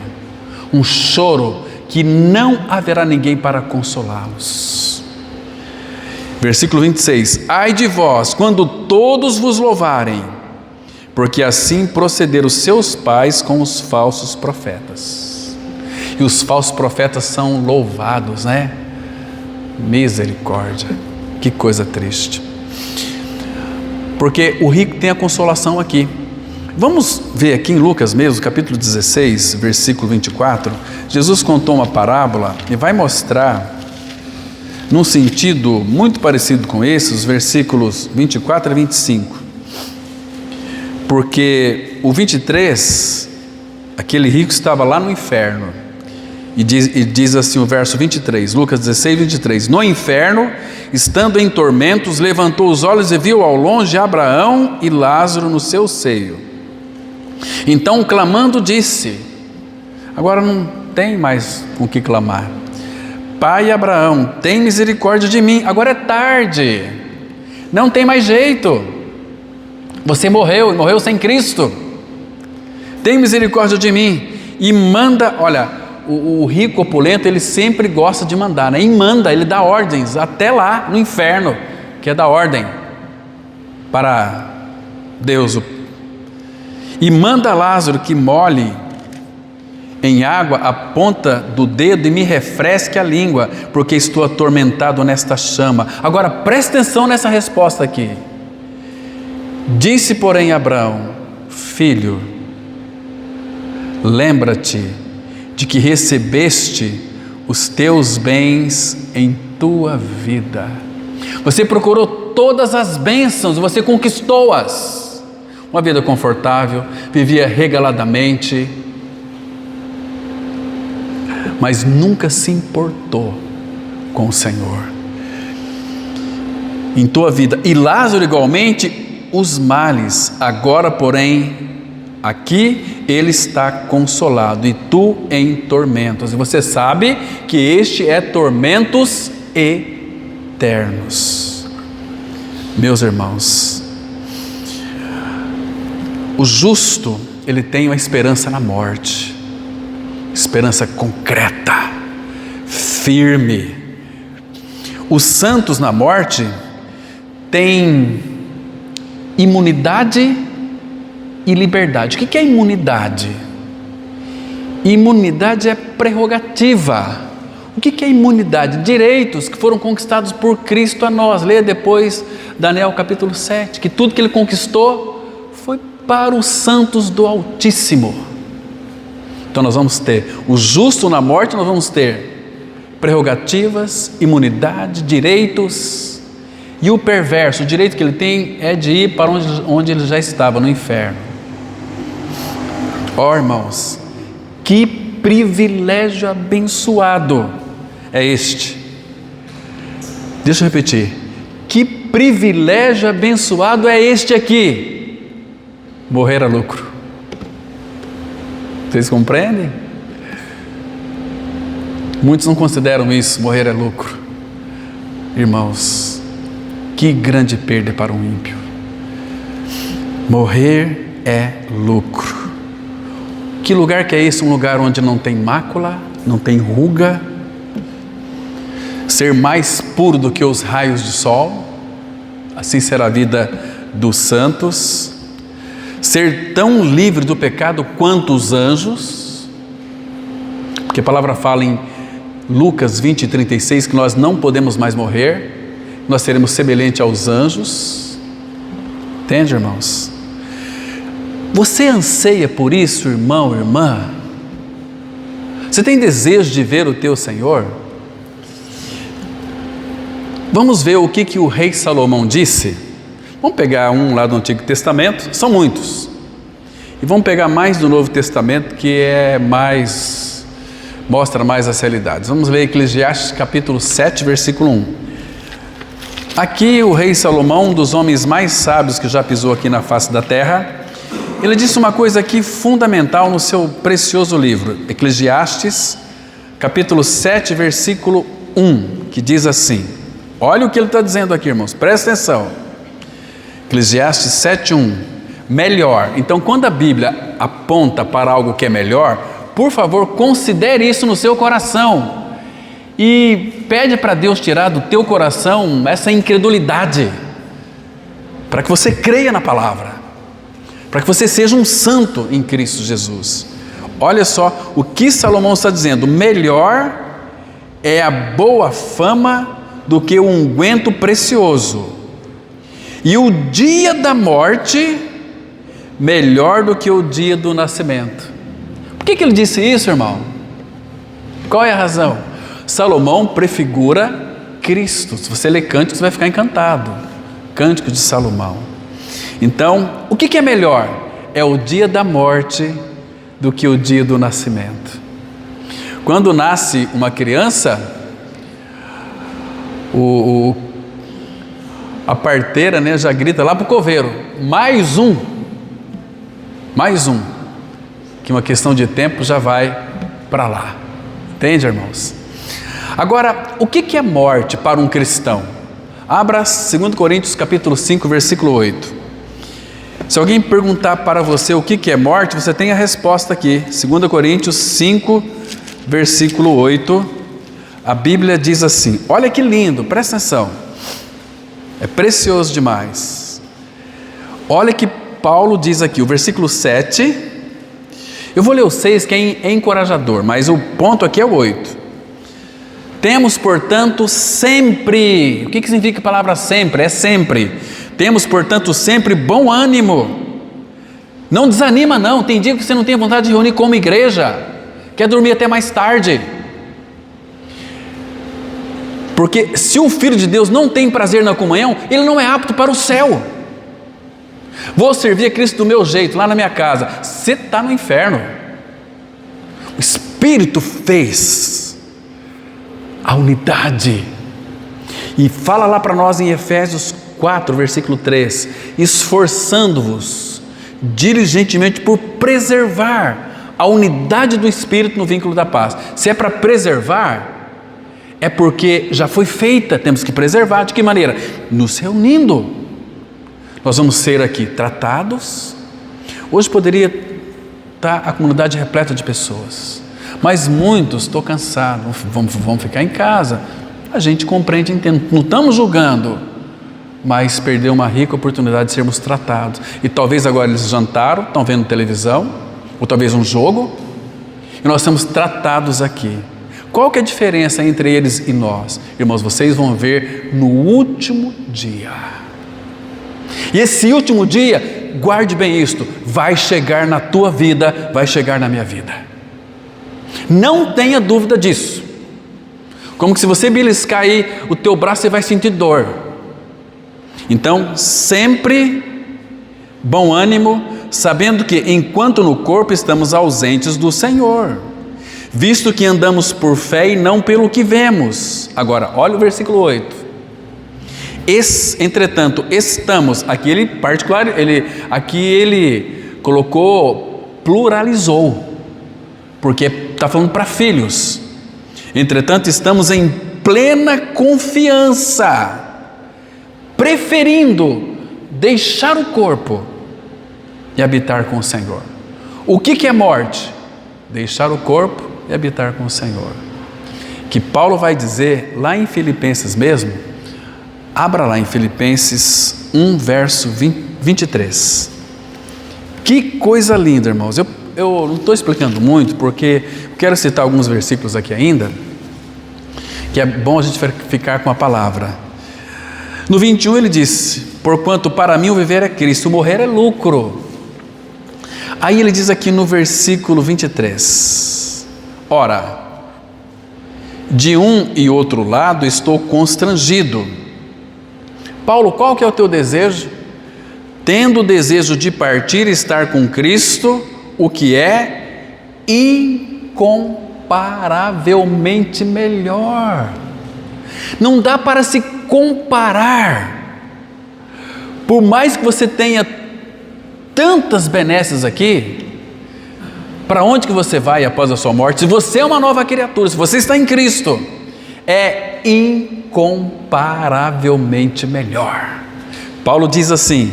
um choro que não haverá ninguém para consolá-los. Versículo 26, ai de vós, quando todos vos louvarem, porque assim procederam os seus pais com os falsos profetas. E os falsos profetas são louvados, né? Misericórdia, que coisa triste. Porque o rico tem a consolação aqui. Vamos ver aqui em Lucas mesmo, capítulo 16, versículo 24. Jesus contou uma parábola e vai mostrar num sentido muito parecido com esse, os versículos 24 a 25. Porque o 23, aquele rico estava lá no inferno. E diz assim o verso 23, Lucas 16, 23. No inferno, estando em tormentos, levantou os olhos e viu ao longe Abraão e Lázaro no seu seio. Então, clamando, disse, agora não tem mais com o que clamar. Pai Abraão, tem misericórdia de mim. Agora é tarde, não tem mais jeito. Você morreu sem Cristo. Tem misericórdia de mim. E manda, olha, o rico opulento, ele sempre gosta de mandar, né? E manda, ele dá ordens, até lá no inferno, que é dar ordem para Deus. E manda Lázaro que molhe em água a ponta do dedo e me refresque a língua, porque estou atormentado nesta chama. Agora presta atenção nessa resposta aqui. Disse, porém, Abraão: filho, lembra-te de que recebeste os teus bens em tua vida. Você procurou todas as bênçãos, você conquistou-as. Uma vida confortável, vivia regaladamente, mas nunca se importou com o Senhor em tua vida. E Lázaro igualmente os males. Agora, porém, aqui ele está consolado e tu em tormentos. E você sabe que este é tormentos eternos. Meus irmãos, o justo, ele tem uma esperança na morte, esperança concreta, firme. Os santos na morte têm imunidade e liberdade. O que é imunidade? Imunidade é prerrogativa. O que é imunidade? Direitos que foram conquistados por Cristo a nós. Leia depois Daniel capítulo 7, que tudo que ele conquistou foi para os santos do Altíssimo. Então nós vamos ter o justo na morte, nós vamos ter prerrogativas, imunidade, direitos. E o perverso, o direito que ele tem é de ir para onde ele já estava, no inferno. Ó irmãos, que privilégio abençoado é este. Deixa eu repetir. Que privilégio abençoado é este aqui. Morrer é lucro. Vocês compreendem? Muitos não consideram isso, morrer é lucro. Irmãos, que grande perda para um ímpio. Morrer é lucro. Que lugar que é esse? Um lugar onde não tem mácula, não tem ruga, ser mais puro do que os raios de sol, assim será a vida dos santos, ser tão livre do pecado quanto os anjos, porque a palavra fala em Lucas 20, 36, que nós não podemos mais morrer, nós seremos semelhante aos anjos. Entende, irmãos? Você anseia por isso, irmão, irmã? Você tem desejo de ver o teu Senhor? Vamos ver o que o rei Salomão disse. Vamos pegar um lá do Antigo Testamento, são muitos, e vamos pegar mais do Novo Testamento, que mostra mais as realidades. Vamos ler Eclesiastes capítulo 7, versículo 1. Aqui o rei Salomão, um dos homens mais sábios que já pisou aqui na face da terra, ele disse uma coisa aqui fundamental no seu precioso livro, Eclesiastes, capítulo 7, versículo 1, que diz assim, olha o que ele está dizendo aqui, irmãos, presta atenção, Eclesiastes 7, 1, melhor. Então, quando a Bíblia aponta para algo que é melhor, por favor, considere isso no seu coração e pede para Deus tirar do teu coração essa incredulidade, para que você creia na palavra, para que você seja um santo em Cristo Jesus. Olha só o que Salomão está dizendo: melhor é a boa fama do que o unguento precioso, e o dia da morte melhor do que o dia do nascimento. Por que ele disse isso, irmão? Qual é a razão? Salomão prefigura Cristo. Se você ler Cânticos, você vai ficar encantado. Cânticos de Salomão. Então, o que é melhor? É o dia da morte do que o dia do nascimento. Quando nasce uma criança, a parteira, né, já grita lá para o coveiro, mais um, que uma questão de tempo já vai para lá. Entende, irmãos? Agora, o que é morte para um cristão? Abra 2 Coríntios capítulo 5, versículo 8. Se alguém perguntar para você o que é morte, você tem a resposta aqui. 2 Coríntios 5, versículo 8. A Bíblia diz assim, olha que lindo, presta atenção. É precioso demais. Olha que Paulo diz aqui, o versículo 7. Eu vou ler o 6, que é encorajador, mas o ponto aqui é o 8. Temos, portanto, sempre. O que significa a palavra sempre? É sempre. Temos, portanto, sempre bom ânimo. Não desanima, não. Tem dia que você não tem vontade de reunir como igreja. Quer dormir até mais tarde. Porque se o Filho de Deus não tem prazer na comunhão, ele não é apto para o céu. Vou servir a Cristo do meu jeito, lá na minha casa. Você está no inferno. O Espírito fez a unidade. E fala lá para nós em Efésios 4, versículo 3. Esforçando-vos diligentemente por preservar a unidade do Espírito no vínculo da paz. Se é para preservar, é porque já foi feita, temos que preservar. De que maneira? Nos reunindo. Nós vamos ser aqui tratados. Hoje poderia estar a comunidade repleta de pessoas, mas muitos, estou cansado, vamos ficar em casa. A gente compreende, entende, não estamos julgando, mas perdeu uma rica oportunidade de sermos tratados. E talvez agora eles jantaram, estão vendo televisão, ou talvez um jogo, e nós somos tratados aqui. Qual que é a diferença entre eles e nós? Irmãos, vocês vão ver no último dia. E esse último dia, guarde bem isto, vai chegar na tua vida, vai chegar na minha vida. Não tenha dúvida disso. Como que se você beliscar aí o teu braço, você vai sentir dor. Então, sempre bom ânimo, sabendo que enquanto no corpo estamos ausentes do Senhor, visto que andamos por fé e não pelo que vemos. Agora, olha o versículo 8. Entretanto, estamos, aqui ele colocou, pluralizou, porque está falando para filhos. Entretanto, estamos em plena confiança, preferindo deixar o corpo e habitar com o Senhor. O que é morte? Deixar o corpo e habitar com o Senhor. Que Paulo vai dizer lá em Filipenses mesmo. Abra lá em Filipenses 1, verso 23. Que coisa linda, irmãos. Eu não estou explicando muito, porque eu quero citar alguns versículos aqui ainda, que é bom a gente ficar com a palavra. No 21 ele disse, porquanto para mim o viver é Cristo, o morrer é lucro. Aí ele diz aqui no versículo 23, ora, de um e outro lado estou constrangido. Paulo, qual que é o teu desejo? Tendo o desejo de partir e estar com Cristo, o que é incomparavelmente melhor. Não dá para se comparar. Por mais que você tenha tantas benesses aqui, para onde que você vai após a sua morte? Se você é uma nova criatura, se você está em Cristo, é incomparavelmente melhor. Paulo diz assim,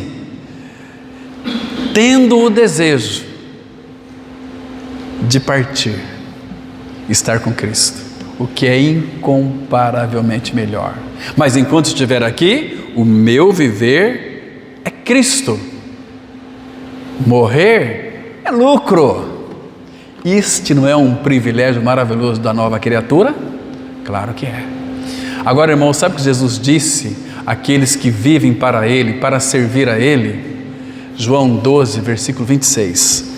tendo o desejo de partir, estar com Cristo, o que é incomparavelmente melhor. Mas enquanto estiver aqui, o meu viver é Cristo. Morrer é lucro. Este não é um privilégio maravilhoso da nova criatura? Claro que é. Agora, irmão, sabe o que Jesus disse? Aqueles que vivem para Ele, para servir a Ele. João 12, versículo 26.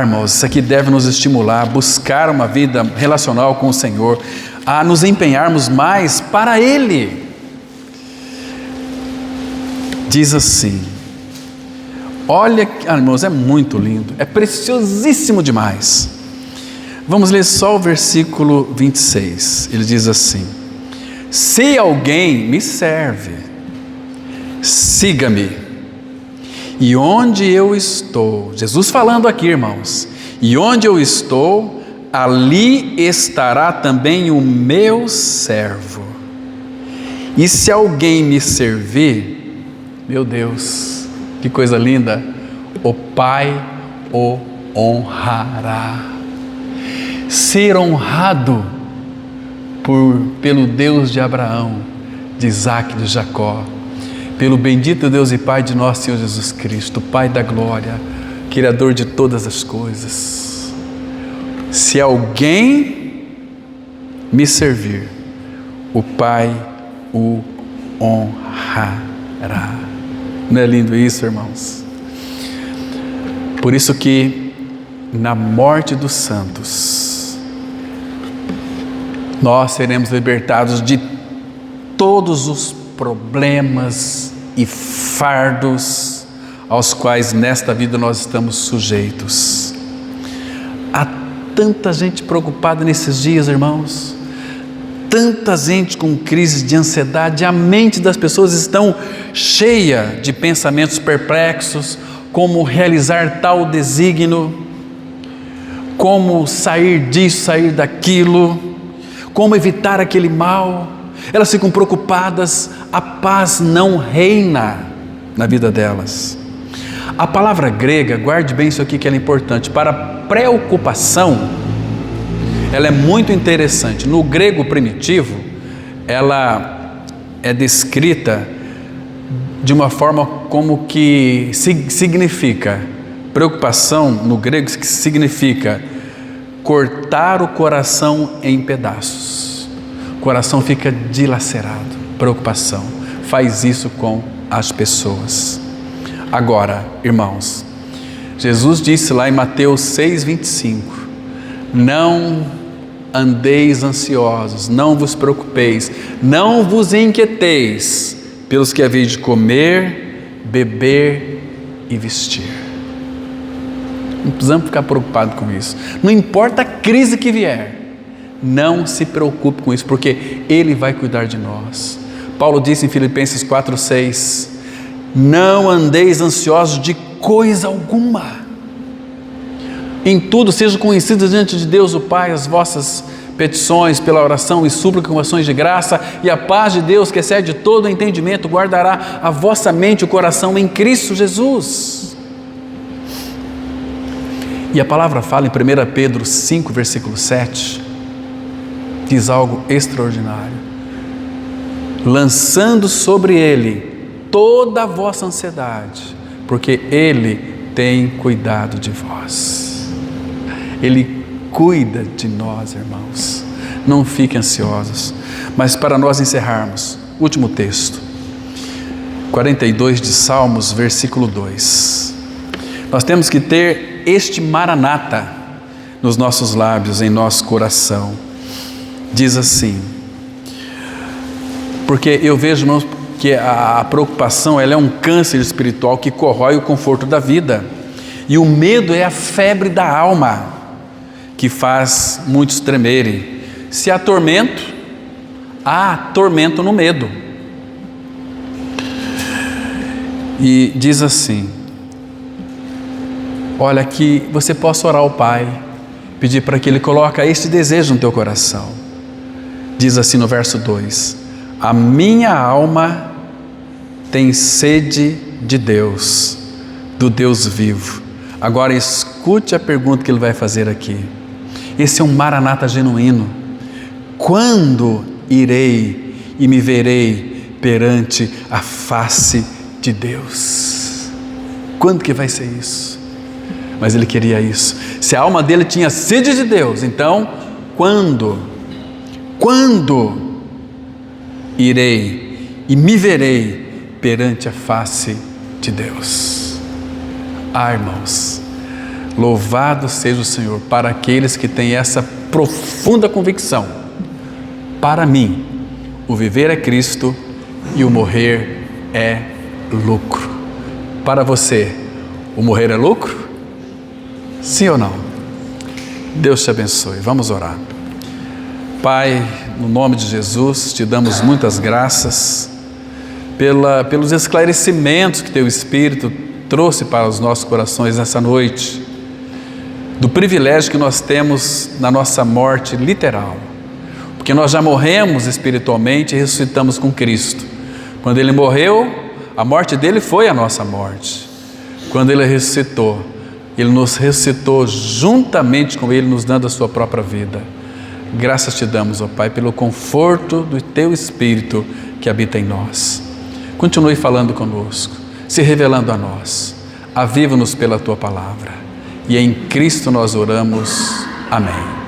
Irmãos, isso aqui deve nos estimular a buscar uma vida relacional com o Senhor, a nos empenharmos mais para Ele. Diz assim, olha, irmãos, é muito lindo, é preciosíssimo demais. Vamos ler só o versículo 26, ele diz assim: se alguém me serve, siga-me, e onde eu estou, Jesus falando aqui, irmãos, e onde eu estou, ali estará também o meu servo. E se alguém me servir, meu Deus, que coisa linda, o Pai o honrará. Ser honrado pelo Deus de Abraão, de Isaac e de Jacó, pelo bendito Deus e Pai de nosso Senhor Jesus Cristo, Pai da glória, Criador de todas as coisas. Se alguém me servir, o Pai o honrará. Não é lindo isso, irmãos? Por isso que na morte dos santos, nós seremos libertados de todos os problemas e fardos aos quais nesta vida nós estamos sujeitos. Há tanta gente preocupada nesses dias, irmãos, tanta gente com crise de ansiedade, a mente das pessoas estão cheia de pensamentos perplexos, como realizar tal desígnio, como sair disso, sair daquilo, como evitar aquele mal. Elas ficam preocupadas, a paz não reina na vida delas. A palavra grega, guarde bem isso aqui que ela é importante, para preocupação, ela é muito interessante. No grego primitivo, ela é descrita de uma forma como que significa, preocupação no grego significa cortar o coração em pedaços. O coração fica dilacerado. Preocupação faz isso com as pessoas. Agora, irmãos, Jesus disse lá em Mateus 6,25, não andeis ansiosos, não vos preocupeis, não vos inquieteis pelos que haveis de comer, beber e vestir. Não precisamos ficar preocupados com isso. Não importa a crise que vier, não se preocupe com isso, porque Ele vai cuidar de nós. Paulo disse em Filipenses 4,6, não andeis ansiosos de coisa alguma. Em tudo sejam conhecidas diante de Deus o Pai as vossas petições pela oração e súplica com ações de graça, e a paz de Deus que excede todo o entendimento guardará a vossa mente e o coração em Cristo Jesus. E a palavra fala em 1 Pedro 5, versículo 7, diz algo extraordinário: lançando sobre Ele toda a vossa ansiedade, porque Ele tem cuidado de vós. Ele cuida de nós, irmãos. Não fiquem ansiosos. Mas para nós encerrarmos, último texto, 42 de Salmos, versículo 2. Nós temos que ter este maranata nos nossos lábios, em nosso coração. Diz assim, porque eu vejo, irmãos, que a preocupação, ela é um câncer espiritual que corrói o conforto da vida. E o medo é a febre da alma, que faz muitos tremerem. Se há tormento no medo. E diz assim, olha, que você possa orar ao Pai, pedir para que Ele coloque este desejo no teu coração. Diz assim no verso 2, a minha alma tem sede de Deus, do Deus vivo. Agora escute a pergunta que Ele vai fazer aqui. Esse é um maranata genuíno. Quando irei e me verei perante a face de Deus? Quando que vai ser isso? Mas ele queria isso. Se a alma dele tinha sede de Deus, então quando irei e me verei perante a face de Deus? Ah, irmãos, louvado seja o Senhor para aqueles que têm essa profunda convicção para mim, o viver é Cristo e o morrer é lucro. Para você, o morrer é lucro? Sim ou não? Deus te abençoe. Vamos orar. Pai, no nome de Jesus, te damos muitas graças pelos esclarecimentos que Teu Espírito trouxe para os nossos corações nessa noite, do privilégio que nós temos na nossa morte literal, porque nós já morremos espiritualmente e ressuscitamos com Cristo. Quando Ele morreu, a morte dele foi a nossa morte. Quando Ele ressuscitou, Ele nos ressuscitou juntamente com Ele, nos dando a sua própria vida. Graças te damos, ó Pai, pelo conforto do Teu Espírito que habita em nós. Continue falando conosco, se revelando a nós. Aviva-nos pela Tua palavra. E em Cristo nós oramos. Amém.